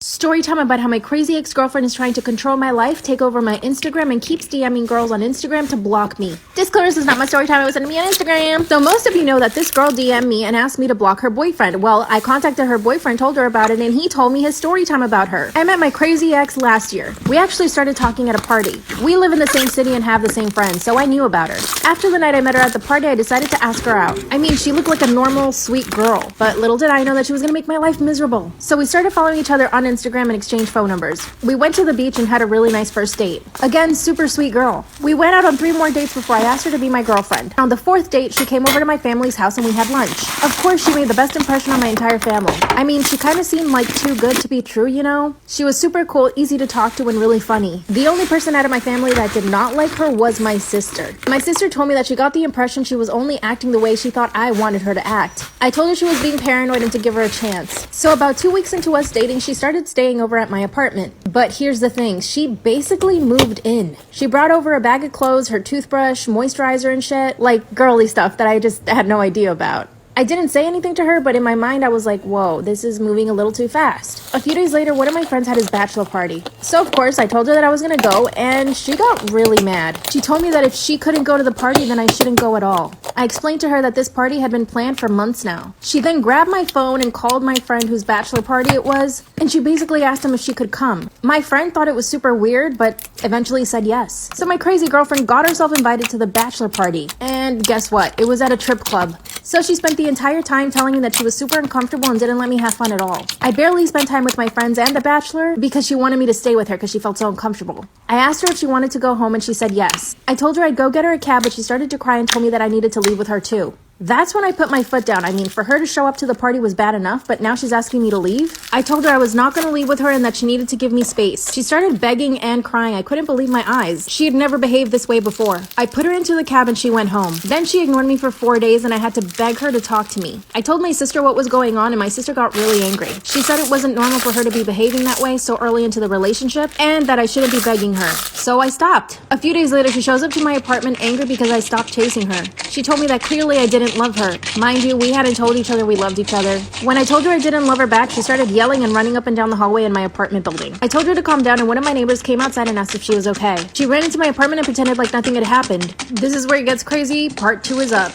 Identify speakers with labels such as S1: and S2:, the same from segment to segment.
S1: Story time about how my crazy ex-girlfriend is trying to control my life, take over my Instagram, and keeps DMing girls on Instagram to block me. Disclaimer, this is not my story time, it was sent to me on Instagram. So most of you know that this girl DM'd me and asked me to block her boyfriend. Well, I contacted her boyfriend, told her about it, and he told me his story time about her. I met my crazy ex last year. We actually started talking at a party. We live in the same city and have the same friends, so I knew about her. After the night I met her at the party, I decided to ask her out. I mean, she looked like a normal, sweet girl, but little did I know that she was gonna make my life miserable. So we started following each other on Instagram and exchanged phone numbers. We went to the beach and had a really nice first date. Again, super sweet girl. We went out on 3 more dates before I asked her to be my girlfriend. On the 4th date, she came over to my family's house and we had lunch. Of course, she made the best impression on my entire family. I mean, she kind of seemed like too good to be true, you know? She was super cool, easy to talk to, and really funny. The only person out of my family that did not like her was my sister. My sister told me that she got the impression she was only acting the way she thought I wanted her to act. I told her she was being paranoid and to give her a chance. So about 2 weeks into us dating, she started staying over at my apartment. But here's the thing, she basically moved in. She brought over a bag of clothes, her toothbrush, moisturizer and shit, like girly stuff that I just had no idea about. I didn't say anything to her, but in my mind I was like, whoa, this is moving a little too fast. A few days later, one of my friends had his bachelor party. So of course, I told her that I was gonna go, and she got really mad. She told me that if she couldn't go to the party, then I shouldn't go at all. I explained to her that this party had been planned for months now. She then grabbed my phone and called my friend whose bachelor party it was, and she basically asked him if she could come. My friend thought it was super weird, but eventually said yes. So my crazy girlfriend got herself invited to the bachelor party. And guess what? It was at a trip club. So she spent the entire time telling me that she was super uncomfortable and didn't let me have fun at all. I barely spent time with my friends and the bachelor because she wanted me to stay with her because she felt so uncomfortable. I asked her if she wanted to go home and she said yes. I told her I'd go get her a cab, but she started to cry and told me that I needed to leave with her too. That's when I put my foot down. I mean, for her to show up to the party was bad enough, but now she's asking me to leave? I told her I was not going to leave with her and that she needed to give me space. She started begging and crying. I couldn't believe my eyes. She had never behaved this way before. I put her into the cab and she went home. Then she ignored me for 4 days and I had to beg her to talk to me. I told my sister what was going on and my sister got really angry. She said it wasn't normal for her to be behaving that way so early into the relationship and that I shouldn't be begging her. So I stopped. A few days later, she shows up to my apartment angry because I stopped chasing her. She told me that clearly I didn't love her. Mind you, we hadn't told each other we loved each other. When I told her I didn't love her back, she started yelling and running up and down the hallway in my apartment building. I told her to calm down and one of my neighbors came outside and asked if she was okay. She ran into my apartment and pretended like nothing had happened. This is where it gets crazy. Part 2 is up.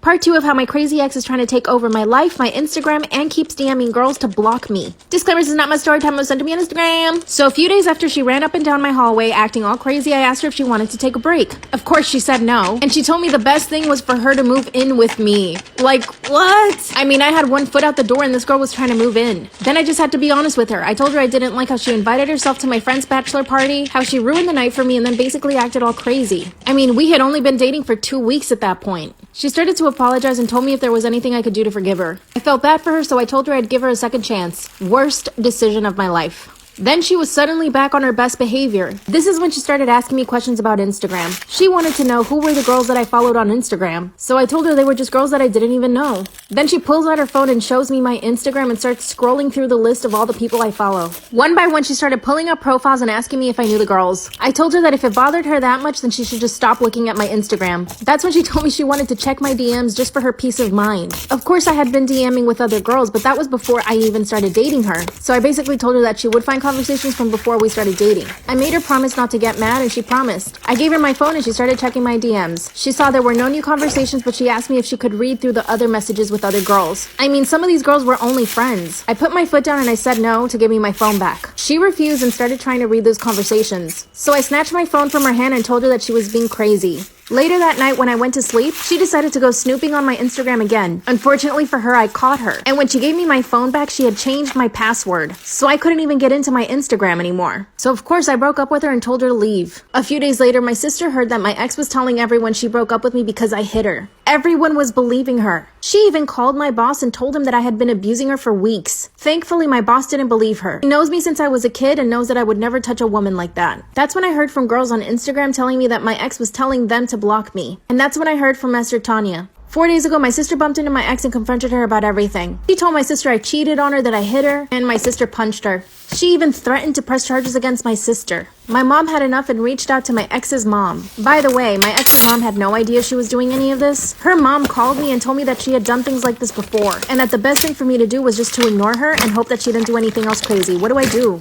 S1: Part 2 of how my crazy ex is trying to take over my life, my Instagram, and keeps DMing girls to block me. Disclaimer, this is not my story time, it was sent to me on Instagram. So a few days after she ran up and down my hallway acting all crazy, I asked her if she wanted to take a break. Of course she said no, and she told me the best thing was for her to move in with me. Like, what? I mean, I had one foot out the door and this girl was trying to move in. Then I just had to be honest with her. I told her I didn't like how she invited herself to my friend's bachelor party, how she ruined the night for me, and then basically acted all crazy. I mean, we had only been dating for 2 weeks at that point. She started to apologize and told me if there was anything I could do to forgive her. I felt bad for her, so I told her I'd give her a second chance. Worst decision of my life. Then she was suddenly back on her best behavior. This is when she started asking me questions about Instagram. She wanted to know who were the girls that I followed on Instagram. So I told her they were just girls that I didn't even know. Then she pulls out her phone and shows me my Instagram and starts scrolling through the list of all the people I follow. One by one, she started pulling up profiles and asking me if I knew the girls. I told her that if it bothered her that much, then she should just stop looking at my Instagram. That's when she told me she wanted to check my DMs just for her peace of mind. Of course, I had been DMing with other girls, but that was before I even started dating her. So I basically told her that she would find conversations from before we started dating. I made her promise not to get mad and she promised. I gave her my phone and she started checking my DMs. She saw there were no new conversations, but she asked me if she could read through the other messages with other girls. I mean, some of these girls were only friends. I put my foot down and I said no to give me my phone back. She refused and started trying to read those conversations. So I snatched my phone from her hand and told her that she was being crazy. Later that night when I went to sleep, she decided to go snooping on my Instagram again. Unfortunately for her, I caught her. And when she gave me my phone back, she had changed my password. So I couldn't even get into my Instagram anymore. So of course I broke up with her and told her to leave. A few days later, my sister heard that my ex was telling everyone she broke up with me because I hit her. Everyone was believing her. She even called my boss and told him that I had been abusing her for weeks. Thankfully, my boss didn't believe her. He knows me since I was a kid and knows that I would never touch a woman like that. That's when I heard from girls on Instagram telling me that my ex was telling them to block me. And that's when I heard from Esther Tanya. 4 days ago, my sister bumped into my ex and confronted her about everything. She told my sister I cheated on her, that I hit her, and my sister punched her. She even threatened to press charges against my sister. My mom had enough and reached out to my ex's mom. By the way, my ex's mom had no idea she was doing any of this. Her mom called me and told me that she had done things like this before, and that the best thing for me to do was just to ignore her and hope that she didn't do anything else crazy. What do I do?